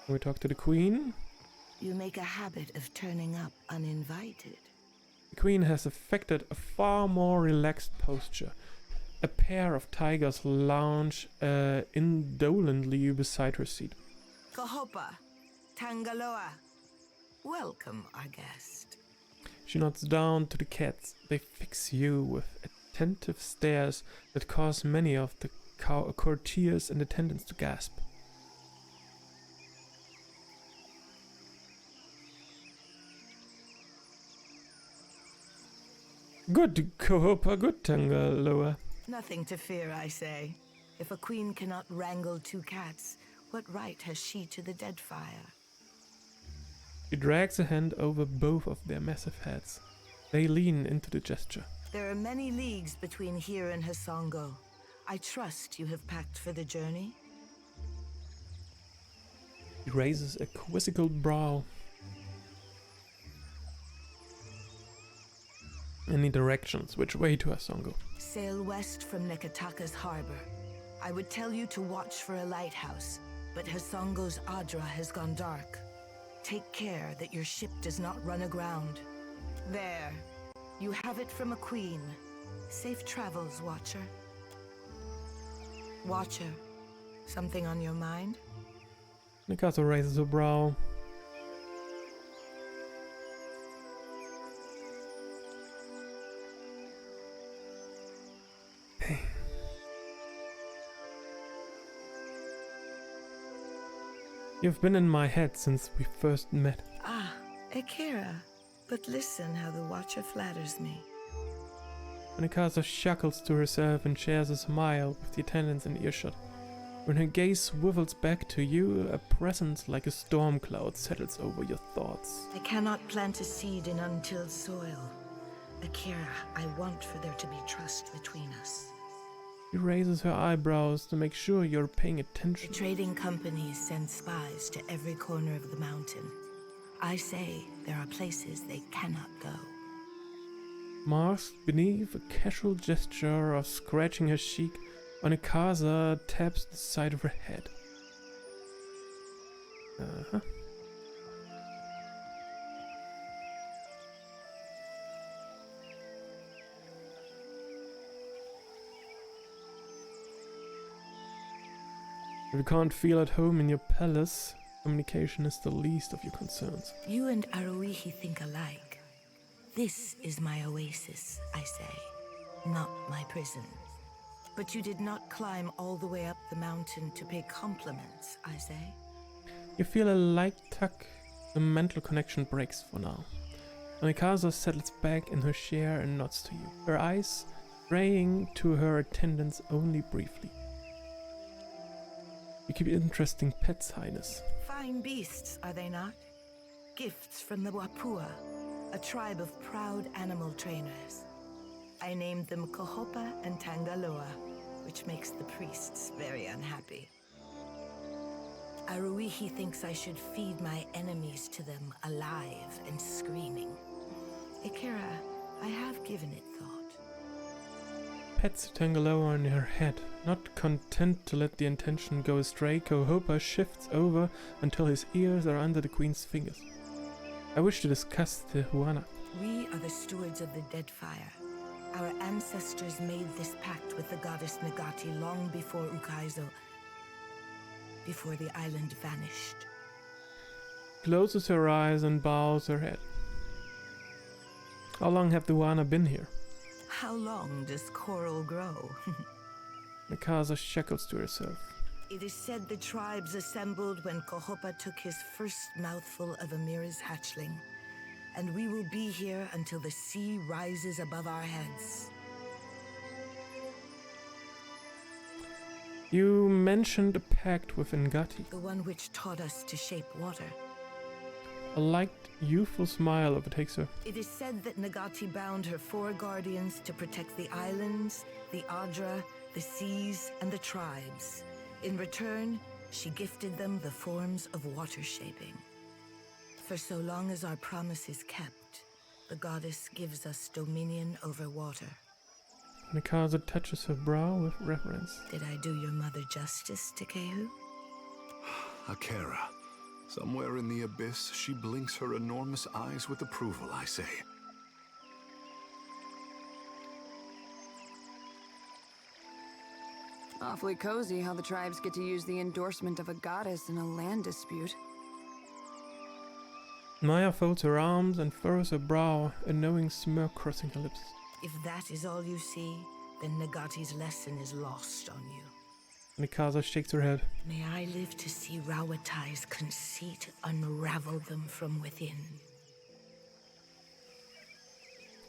We talk to the queen. You make a habit of turning up uninvited. The queen has affected a far more relaxed posture. A pair of tigers lounge indolently beside her seat. Kahopa, Tangaloa, welcome our guest. She nods down to the cats. They fix you with attentive stares that cause many of the courtiers and attendants to gasp. Good, Kahopa, good, Tangaloa. Nothing to fear, I say. If a queen cannot wrangle two cats, what right has she to the Deadfire? She drags a hand over both of their massive heads. They lean into the gesture. There are many leagues between here and Hasongo. I trust you have packed for the journey? He raises a quizzical brow. Any directions? Which way to Hasongo? Sail west from Nekataka's harbor. I would tell you to watch for a lighthouse, but Hasongo's Adra has gone dark. Take care that your ship does not run aground. There. You have it from a queen. Safe travels, Watcher. Watcher, something on your mind? Nikato raises a brow. Hey. You've been in my head since we first met. Ah, Akira. But listen how the Watcher flatters me. Nikato chuckles to herself and shares a smile with the attendants in earshot. When her gaze swivels back to you, a presence like a storm cloud settles over your thoughts. I cannot plant a seed in untilled soil. Akira, I want for there to be trust between us. She raises her eyebrows to make sure you're paying The attention. trading companies send spies to every corner of the mountain. I say there are places they cannot go. Masked beneath a casual gesture of scratching her cheek, Onikaza taps the side of her head. Uh-huh. If you can't feel at home in your palace, communication is the least of your concerns. You and Aruihi think alike. This is my oasis, I say, not my prison. But you did not climb all the way up the mountain to pay compliments, I say. You feel a light tug. The mental connection breaks for now. Onikaza settles back in her chair and nods to you, her eyes straying to her attendants only briefly. You keep interesting pets, Highness. Fine beasts, are they not? Gifts from the Wapua, a tribe of proud animal trainers. I named them Kahopa and Tangaloa, which makes the priests very unhappy. Aruihi thinks I should feed my enemies to them alive and screaming. Akira, I have given it thought. Pets Tangaloa in her head. Not content to let the intention go astray, Kahopa shifts over until his ears are under the queen's fingers. I wish to discuss the Huana. We are the stewards of the Deadfire. Our ancestors made this pact with the goddess Nagati long before Ukaizo, before the island vanished. Closes her eyes and bows her head. How long have the Huana been here? How long does coral grow? Nikaza chuckles to herself. It is said the tribes assembled when Kahopa took his first mouthful of Amira's hatchling. And we will be here until the sea rises above our heads. You mentioned a pact with Ngati. The one which taught us to shape water. A light, youthful smile overtakes her. It is said that Nagati bound her 4 guardians to protect the islands, the Adra, the seas, and the tribes. In return, she gifted them the forms of water shaping. For so long as our promise is kept, the goddess gives us dominion over water. Nikaza touches her brow with reverence. Did I do your mother justice, Takehu? Akira, Somewhere in the abyss, she blinks her enormous eyes with approval, I say. Awfully cozy how the tribes get to use the endorsement of a goddess in a land dispute. Maya folds her arms and furrows her brow, a knowing smirk crossing her lips. If that is all you see, then Nagati's lesson is lost on you. Mikasa shakes her head. May I live to see Rawatai's conceit unravel them from within.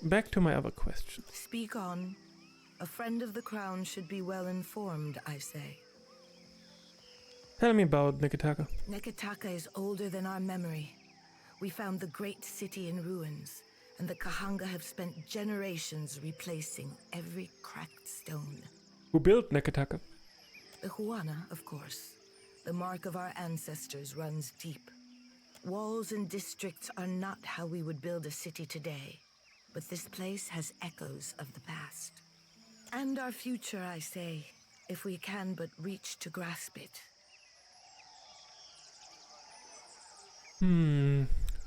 Back to my other question. Speak on. A friend of the crown should be well informed, I say. Tell me about Neketaka. Neketaka is older than our memory. We found the great city in ruins, and the Kahanga have spent generations replacing every cracked stone. Who built Neketaka? The Huana, of course. The mark of our ancestors runs deep. Walls and districts are not how we would build a city today, but this place has echoes of the past. And our future, I say, if we can but reach to grasp it.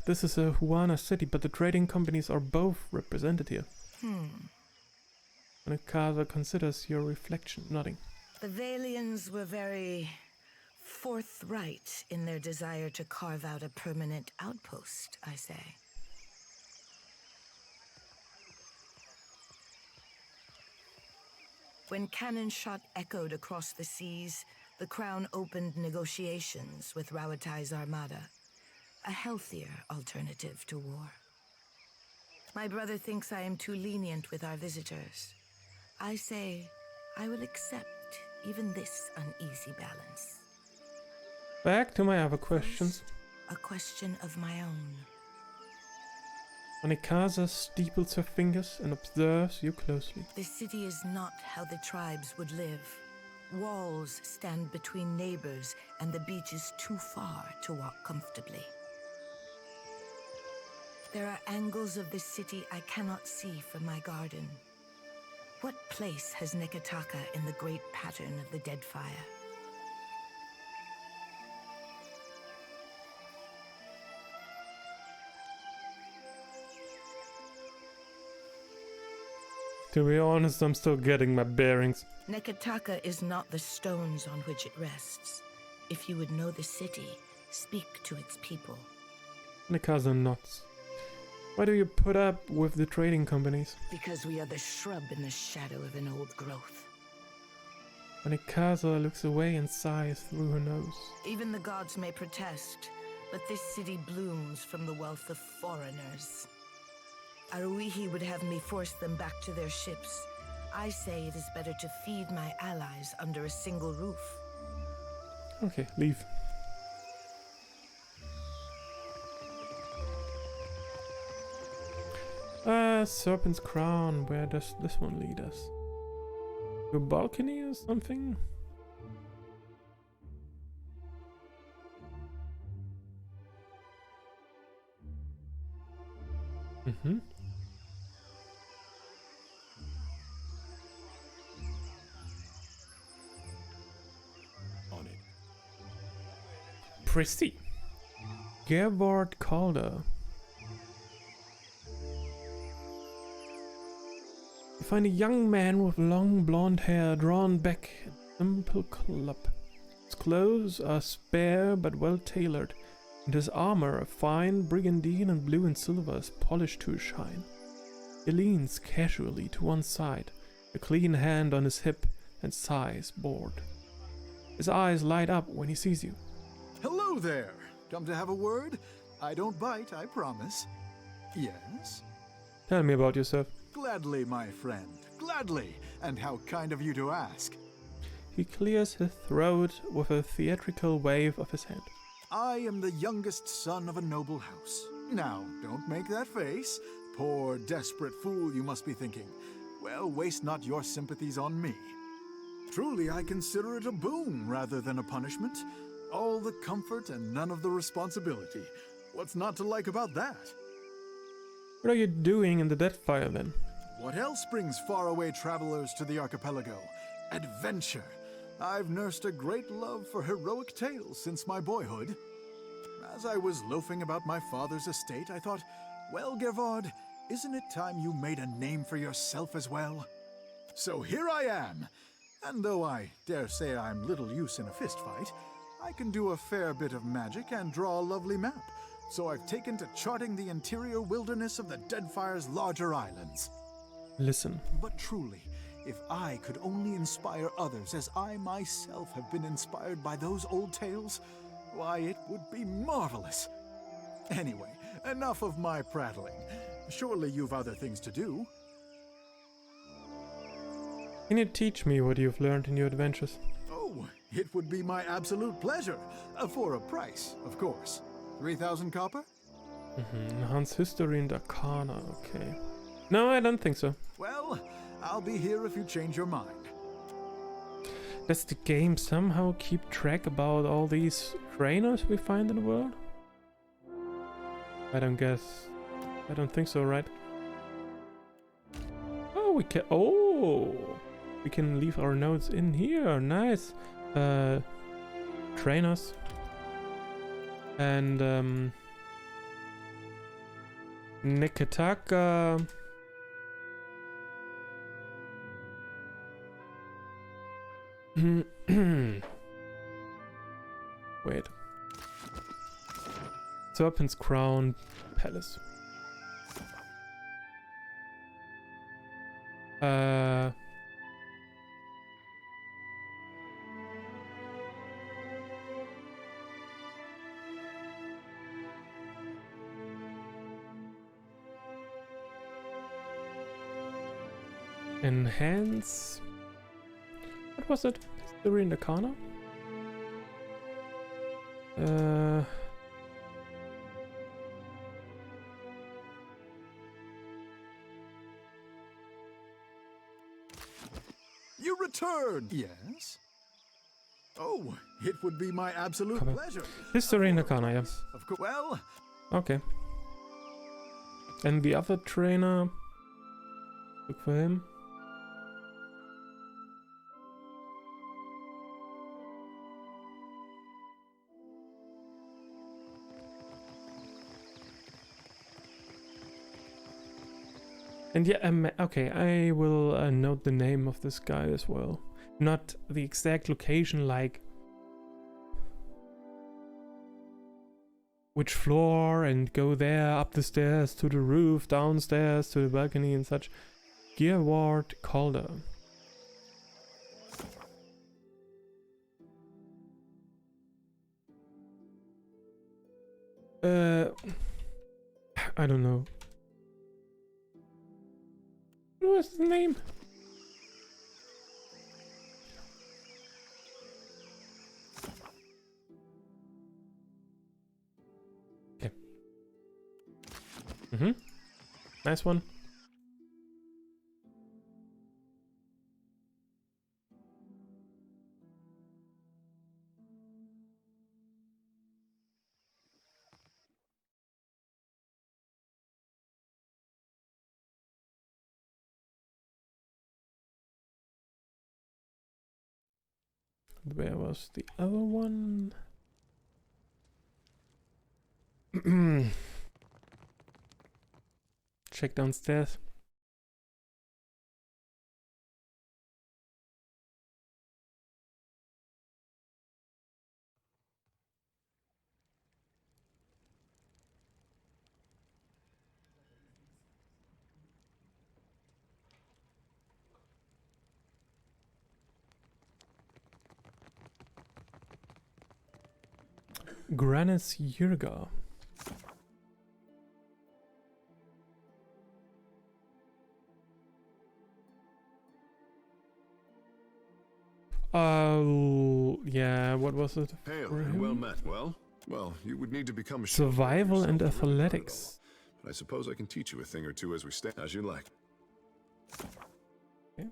This is a Huana city, but the trading companies are both represented here. Mikasa considers your reflection, nodding. The Valians were very forthright in their desire to carve out a permanent outpost, I say. When cannon shot echoed across the seas, the Crown opened negotiations with Rawatai's armada, a healthier alternative to war. My brother thinks I am too lenient with our visitors. I say I will accept even this uneasy balance. Back to my other questions. A question of my own. Mikasa steeples her fingers and observes you closely. This city is not how the tribes would live. Walls stand between neighbors, and the beach is too far to walk comfortably. There are angles of this city I cannot see from my garden. What place has Neketaka in the great pattern of the Deadfire? To be honest, I'm still getting my bearings. Neketaka is not the stones on which it rests. If you would know the city, speak to its people. Mikasa nods. Why do you put up with the trading companies? Because we are the shrub in the shadow of an old growth. Mikasa looks away and sighs through her nose. Even the gods may protest, but this city blooms from the wealth of foreigners. Aruihi would have me force them back to their ships. I say it is better to feed my allies under a single roof. Okay, leave. Serpent's Crown, where does this one lead us? To a balcony or something? On it. Prissy. Gervard Calder. You find a young man with long blonde hair drawn back and simple club. His clothes are spare but well tailored, and his armor, a fine brigandine and blue and silver, is polished to a shine. He leans casually to one side, a clean hand on his hip, and sighs, bored. His eyes light up when he sees you. Hello there! Come to have a word? I don't bite, I promise. Yes? Tell me about yourself. Gladly, my friend. Gladly! And how kind of you to ask. He clears his throat with a theatrical wave of his hand. I am the youngest son of a noble house. Now, don't make that face. Poor, desperate fool, you must be thinking. Well, waste not your sympathies on me. Truly, I consider it a boon rather than a punishment. All the comfort and none of the responsibility. What's not to like about that? What are you doing in the Deadfire then? What else brings faraway travelers to the archipelago? Adventure. I've nursed a great love for heroic tales since my boyhood. As I was loafing about my father's estate, I thought, well, Gervard, isn't it time you made a name for yourself as well? So here I am, and though I dare say I'm little use in a fistfight, I can do a fair bit of magic and draw a lovely map. So I've taken to charting the interior wilderness of the Deadfire's larger islands. Listen. But truly, if I could only inspire others as I myself have been inspired by those old tales, why, it would be marvelous. Anyway, enough of my prattling. Surely you've other things to do. Can you teach me what you've learned in your adventures? Oh, it would be my absolute pleasure. For a price, of course. 3,000 copper? Enhance history and arcana, okay. No, I don't think so. Well, I'll be here if you change your mind. Does the game somehow keep track about all these trainers we find in the world? I don't think so, right? Oh, we can leave our notes in here. Nice. Trainers. And Nikitaka. Wait. Serpent's Crown Palace. Enhance. What was it? History and Arcana? You returned! Yes? Oh, it would be my absolute pleasure. History and Arcana, yeah. Of course. Well... Okay. And the other trainer... Look for him. And yeah, okay, I will note the name of this guy as well. Not the exact location, like which floor, and go there, up the stairs, to the roof, downstairs, to the balcony and such. Gervard Calder. I don't know. What was his name? Okay. Nice one. Where was the other one? Check downstairs. Granis Yurga. Yeah, what was it? Hail and well met. Well, you would need to become a Survival and yourself really athletics. but I suppose I can teach you a thing or two as we stay, as you like. Okay.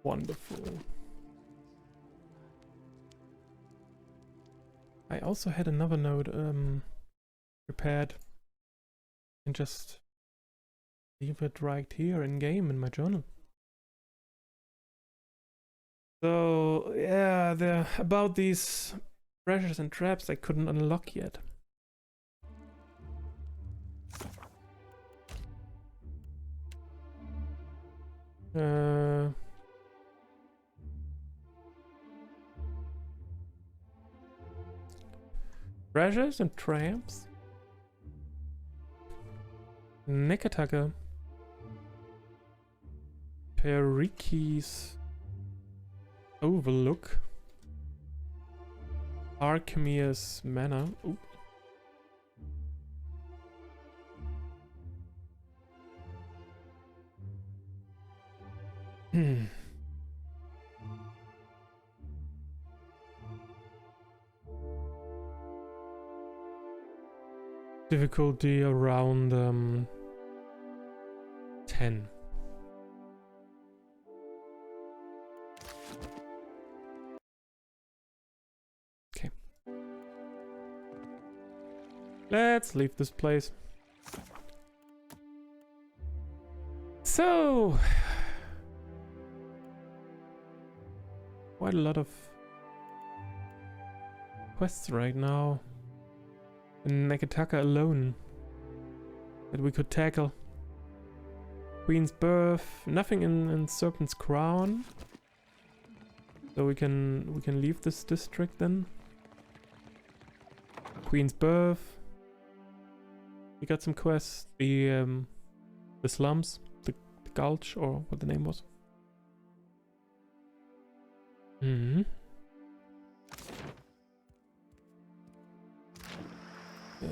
Wonderful. I also had another note prepared and just leave it right here in game in my journal. So yeah, about these treasures and traps I couldn't unlock yet. Treasures and traps. Nekataka. Periki's Overlook. Archemia's Manor. Ooh. Difficulty around 10. Okay. Let's leave this place. So, quite a lot of quests right now in Nekataka alone that we could tackle. Queen's Birth, nothing in Serpent's Crown, so we can leave this district then. Queen's Birth, we got some quests. The slums, the gulch, or what the name was.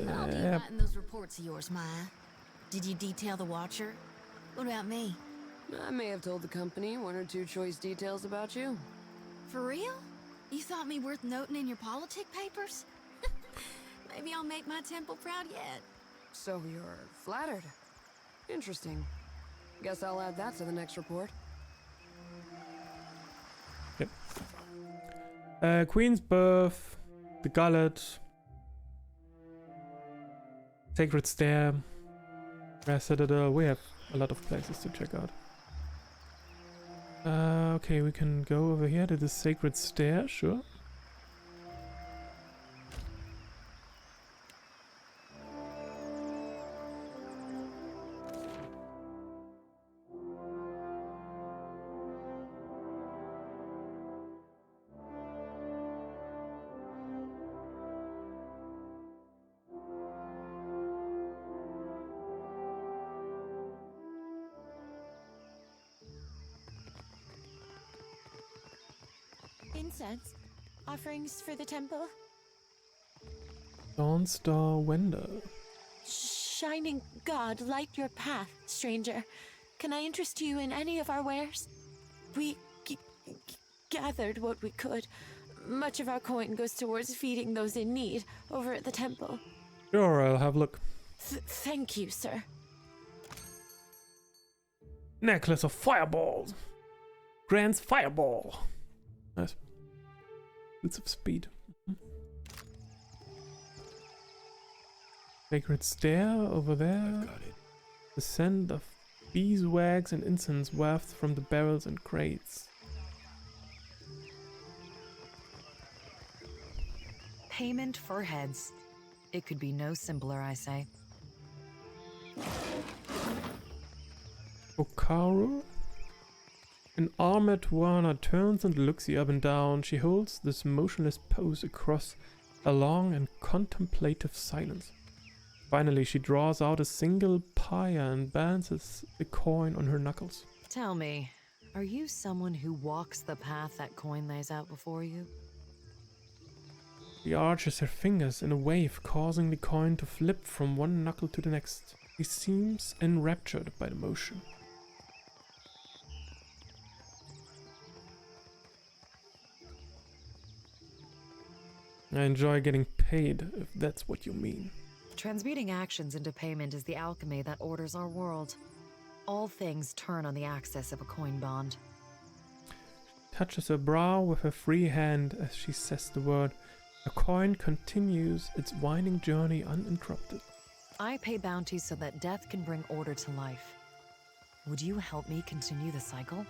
How do you lighten those reports of yours, Maya? Did you detail the Watcher? What about me? I may have told the company one or two choice details about you. For real? You thought me worth noting in your politic papers? Maybe I'll make my temple proud yet. So you're flattered. Interesting. Guess I'll add that to the next report. Yep. Queen's Birth, the Gullet, Sacred Stair, Rare Citadel. We have a lot of places to check out. Okay, we can go over here to the Sacred Stair, sure. Incense? Offerings for the temple? Dawnstar Wender. Shining God, light your path, stranger. Can I interest you in any of our wares? We gathered what we could. Much of our coin goes towards feeding those in need over at the temple. Sure, I'll have a look. Thank you, sir. Necklace of Fireballs. Grant's Fireball. Nice. Bits of speed. Sacred Stair over there. Got it. The scent of beeswax and incense wafts from the barrels and crates. Payment for heads. It could be no simpler, I say. Okaru? An armored Tuana turns and looks you up and down. She holds this motionless pose across a long and contemplative silence. Finally, she draws out a single pyre and balances the coin on her knuckles. Tell me, are you someone who walks the path that coin lays out before you? She arches her fingers in a wave, causing the coin to flip from one knuckle to the next. She seems enraptured by the motion. I enjoy getting paid, if that's what you mean. Transmuting actions into payment is the alchemy that orders our world. All things turn on the axis of a coin bond. touches her brow with her free hand as she says the word. A coin continues its winding journey uninterrupted. I pay bounties so that death can bring order to life. Would you help me continue the cycle?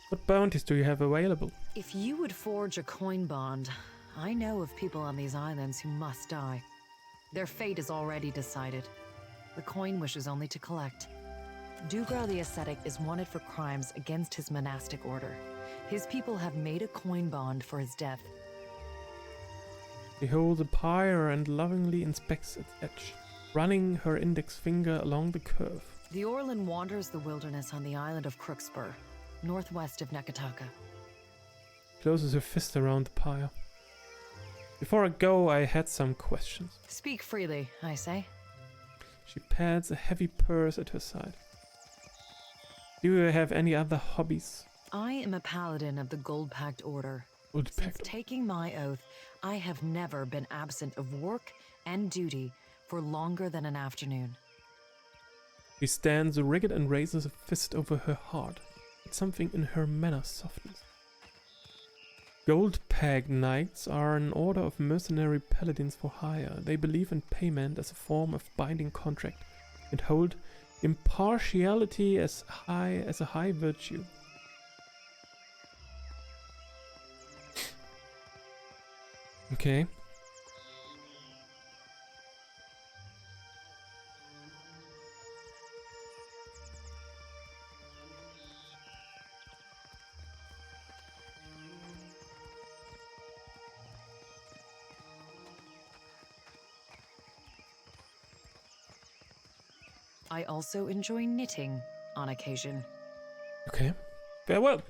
What bounties do you have available? If you would forge a coin bond, I know of people on these islands who must die. Their fate is already decided. The coin wishes only to collect. Dugra the Ascetic is wanted for crimes against his monastic order. His people have made a coin bond for his death. She holds a pyre and lovingly inspects its edge, running her index finger along the curve. The Orlan wanders the wilderness on the island of Crookspur, northwest of Nekataka. Closes her fist around the pyre. Before I go, I had some questions. Speak freely, I say. She pats a heavy purse at her side. Do you have any other hobbies? I am a paladin of the Gold-Pact Order. Gold Since Pact. taking my oath, I have never been absent of work and duty for longer than an afternoon. She stands rigid and raises a fist over her heart. But something in her manner softens. Gold-Pact Knights are an order of mercenary paladins for hire. They believe in payment as a form of binding contract and hold impartiality as a high virtue. Okay. I also enjoy knitting on occasion. Okay. Farewell.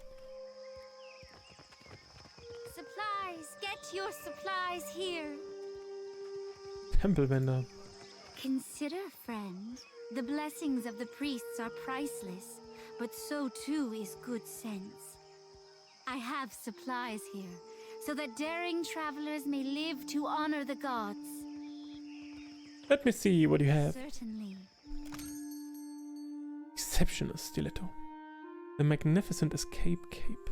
Supplies! Get your supplies here! Temple vendor. Consider, friend, the blessings of the priests are priceless, but so too is good sense. I have supplies here, so that daring travelers may live to honor the gods. Let me see what you have. Certainly. Exceptional stiletto. The magnificent escape cape.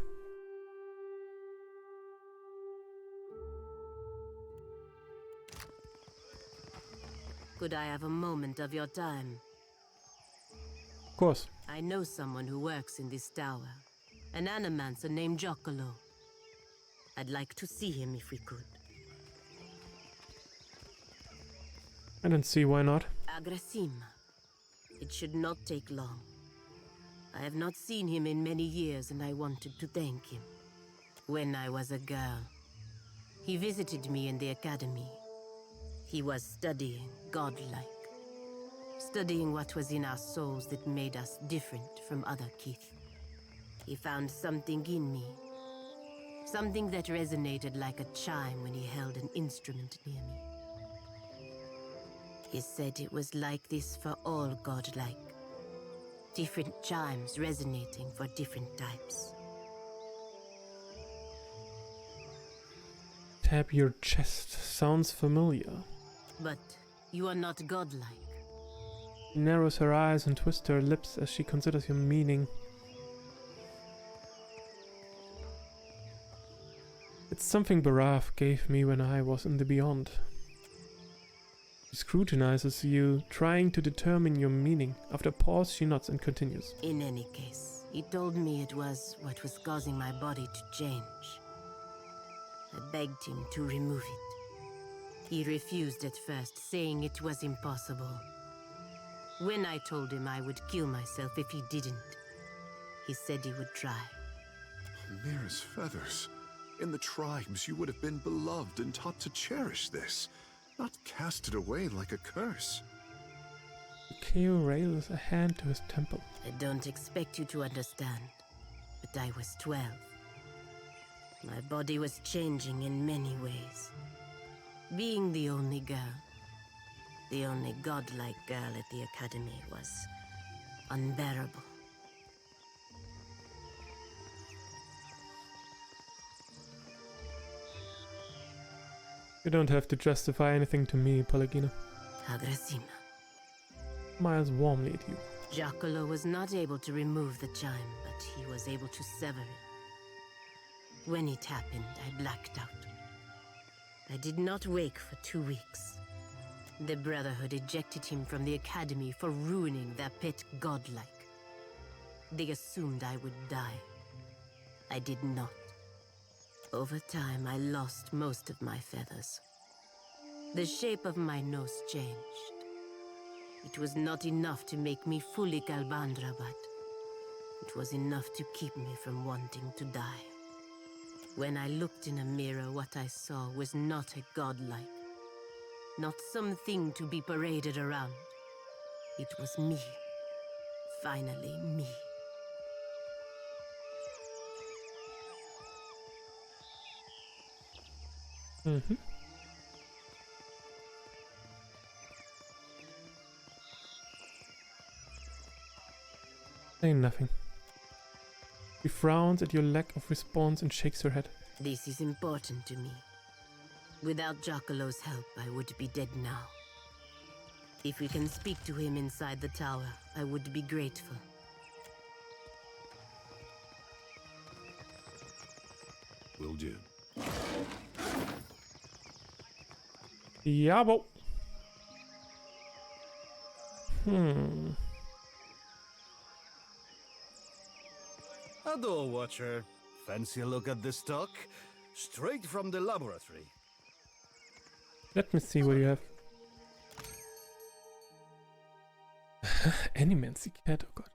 Could I have a moment of your time? Of course. I know someone who works in this tower. An animancer named Joccolo. I'd like to see him if we could. I don't see why not. Agrasima. It should not take long. I have not seen him in many years and I wanted to thank him. When I was a girl, he visited me in the academy. He was studying godlike. Studying what was in our souls that made us different from other Keith. He found something in me. Something that resonated like a chime when he held an instrument near me. He said it was like this for all godlike. Different chimes resonating for different types. Tap your chest. Sounds familiar. But you are not godlike. She narrows her eyes and twists her lips as she considers your meaning. It's something Baraf gave me when I was in the Beyond. She scrutinizes you, trying to determine your meaning. After a pause, she nods and continues. In any case, he told me it was what was causing my body to change. I begged him to remove it. He refused at first, saying it was impossible. When I told him I would kill myself if he didn't, he said he would try. Mere as feathers. In the tribes, you would have been beloved and taught to cherish this, not cast it away like a curse. Keo raises a hand to his temple. I don't expect you to understand, but I was 12. My body was changing in many ways. Being the only girl, the only godlike girl at the academy, was unbearable. You don't have to justify anything to me, Pelagina. Agrasima. Smiles warmly at you. Giacomo was not able to remove the chime, but he was able to sever it. When it happened, I blacked out. I did not wake for 2 weeks. The Brotherhood ejected him from the Academy for ruining their pet godlike. They assumed I would die. I did not. Over time, I lost most of my feathers. The shape of my nose changed. It was not enough to make me fully Galbandra, but it was enough to keep me from wanting to die. When I looked in a mirror, what I saw was not a godlike. Not something to be paraded around. It was me. Finally, me. Mm-hmm. Saying nothing. She frowns at your lack of response and shakes her head. This is important to me. Without Giacomo's help, I would be dead now. If we can speak to him inside the tower, I would be grateful. Will do. Jawel. Hello, Watcher. Fancy a look at the stock? Straight from the laboratory. Let me see what you have. Animancy cat, oh god.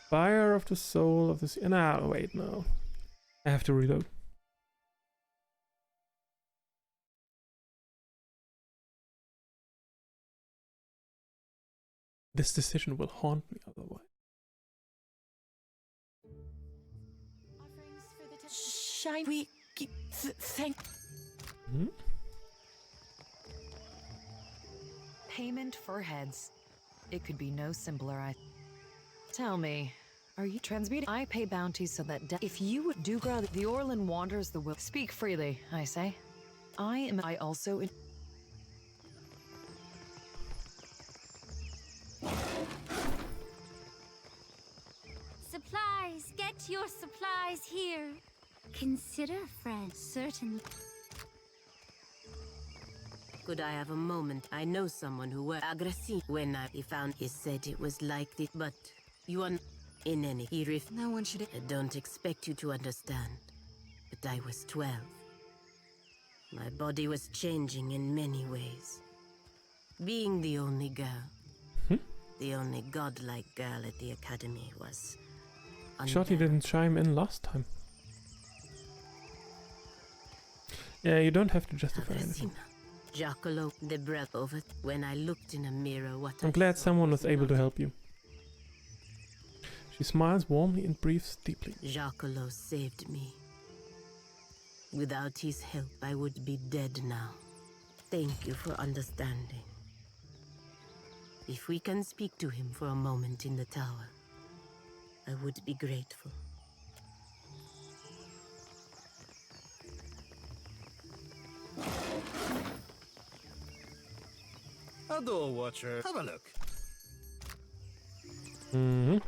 Fire of the soul of the sea. No, wait, no. I have to reload. This decision will haunt me otherwise. Shine. We thank. Hmm? Payment for heads. It could be no simpler. Tell me, are you transmuting? I pay bounties so that if you would do the Orlan wanders the will. Speak freely, I say. I also. Supplies! Get your supplies here! Consider, friend, certainly. Could I have a moment? I know someone who were aggressive when he found. He said it was like this, but you are in any. No one should. I don't expect you to understand, but I was 12. My body was changing in many ways. Being the only girl, the only godlike girl at the academy was. Shotty didn't chime in last time. Yeah, you don't have to justify anything. Giacomo, the breath of it. When I looked in a mirror, what I'm glad someone was able to help you. She smiles warmly and breathes deeply. Giacomo saved me. Without his help, I would be dead now. Thank you for understanding. If we can speak to him for a moment in the tower, I would be grateful. Hello, Watcher. Have a look. Mm-hmm.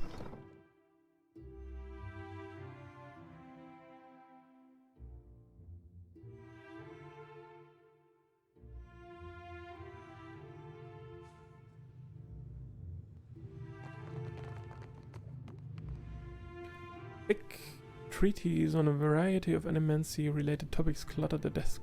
Big treatise on a variety of animancy-related topics clutter the desk.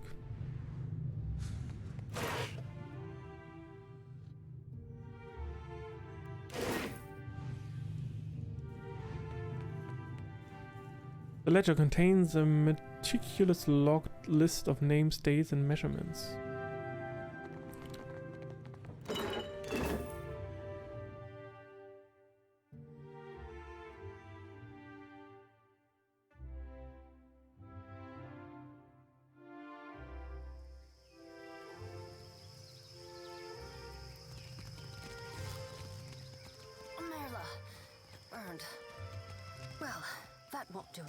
The ledger contains a meticulous logged list of names, dates, and measurements. Merla. Burned. Well, that won't do it.